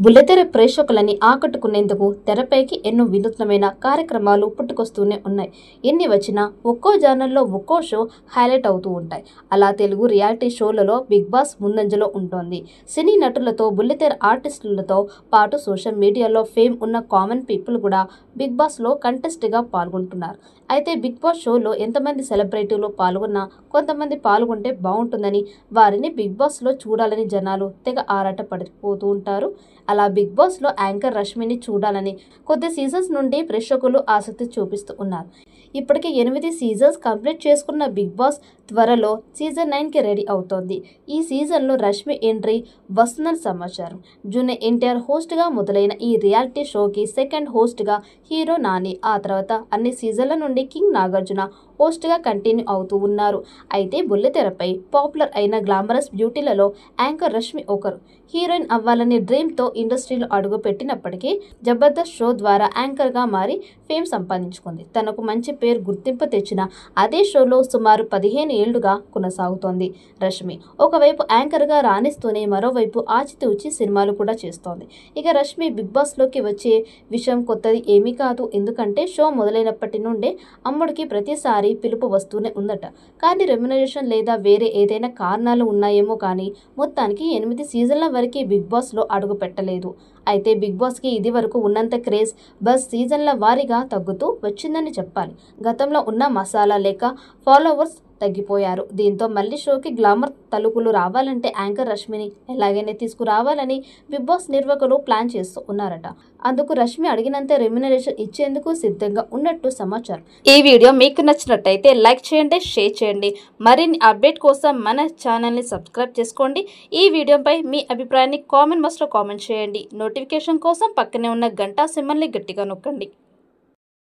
బుల్లితెర ప్రేక్షకులని ఆకట్టుకునేందుకు తెరపైకి ఎన్నో వినూత్నమైన కార్యక్రమాలు పుట్టుకొస్తూనే ఉన్నాయి. ఎన్ని వచ్చినా ఒక్కో ఛానల్లో ఒక్కో షో హైలైట్ అవుతూ ఉంటాయి. అలా తెలుగు రియాలిటీ షోలలో బిగ్ బాస్ ముందంజలో ఉంటుంది. సినీ నటులతో, బుల్లితెర ఆర్టిస్టులతో పాటు సోషల్ మీడియాలో ఫేమ్ ఉన్న కామన్ పీపుల్ కూడా బిగ్ బాస్లో కంటెస్ట్గా పాల్గొంటున్నారు. అయితే బిగ్ బాస్ షోలో ఎంతమంది సెలబ్రిటీలు పాల్గొన్నా కొంతమంది పాల్గొంటే బాగుంటుందని, వారిని బిగ్ బాస్లో చూడాలని జనాలు తెగ ఆరాట పడిపోతూ ఉంటారు. అలా బిగ్ బాస్లో యాంకర్ రష్మిని చూడాలని కొద్ది సీజన్స్ నుండి ప్రేక్షకులు ఆసక్తి చూపిస్తూ ఉన్నారు. ఇప్పటికే 8 సీజన్స్ కంప్లీట్ చేసుకున్న బిగ్ బాస్ త్వరలో సీజన్ 9కి రెడీ అవుతోంది. ఈ సీజన్లో రష్మి ఎంట్రీ వస్తుందని సమాచారం. జూనియర్ ఎన్టీఆర్ హోస్ట్గా మొదలైన ఈ రియాలిటీ షోకి సెకండ్ హోస్ట్గా హీరో నాని, ఆ తర్వాత అన్ని సీజన్ల నుండి కింగ్ నాగార్జున హోస్ట్గా కంటిన్యూ అవుతూ ఉన్నారు. అయితే బుల్లితెరపై పాపులర్ అయిన గ్లామరస్ బ్యూటీలలో యాంకర్ రష్మి ఒకరు. హీరోయిన్ అవ్వాలని డ్రీమ్తో ఇండస్ట్రీలో అడుగు పెట్టినప్పటికీ జబర్దస్త్ షో ద్వారా యాంకర్గా మారి ఫేమ్ సంపాదించుకుంది. తనకు మంచి పేరు, గుర్తింపు తెచ్చిన అదే షోలో సుమారు 15 ఏళ్లుగా కొనసాగుతోంది రష్మి. ఒకవైపు యాంకర్గా రాణిస్తూనే మరోవైపు ఆచితూచి సినిమాలు కూడా చేస్తోంది. ఇక రష్మి బిగ్ బాస్లోకి వచ్చే విషయం కొత్తది ఏమీ కాదు. ఎందుకంటే షో మొదలైనప్పటి నుండే అమ్ముడికి ప్రతిసారి పిలుపు వస్తూనే ఉందట. కానీ రెమ్యునరేషన్ లేదా వేరే ఏదైనా కారణాలు ఉన్నాయేమో కానీ మొత్తానికి 8 సీజన్ల వరకు బిగ్ బాస్లో అడుగు పెట్టలేదు. అయితే బిగ్ బాస్కి ఇది వరకు ఉన్నంత క్రేజ్, బస్ సీజన్ల వారీగా తగ్గుతూ వచ్చిందని చెప్పాలి. గతంలో ఉన్న మసాలా లేక ఫాలోవర్స్ తగ్గిపోయారు. దీంతో మళ్ళీ షోకి గ్లామర్ తలుపులు రావాలంటే యాంకర్ రష్మిని ఎలాగైనా తీసుకురావాలని బిగ్ బాస్ నిర్వాహకులు ప్లాన్ చేస్తూ ఉన్నారట. అందుకు రష్మి అడిగినంత రెమ్యునరేషన్ ఇచ్చేందుకు సిద్ధంగా ఉన్నట్టు సమాచారం. ఈ వీడియో మీకు నచ్చినట్టయితే లైక్ చేయండి, షేర్ చేయండి. మరిన్ని అప్డేట్ కోసం మన ఛానల్ని సబ్స్క్రైబ్ చేసుకోండి. ఈ వీడియోపై మీ అభిప్రాయాన్ని కామెంట్ బాక్స్లో కామెంట్ చేయండి. నోటిఫికేషన్ కోసం పక్కనే ఉన్న గంట సింబల్ని గట్టిగా నొక్కండి.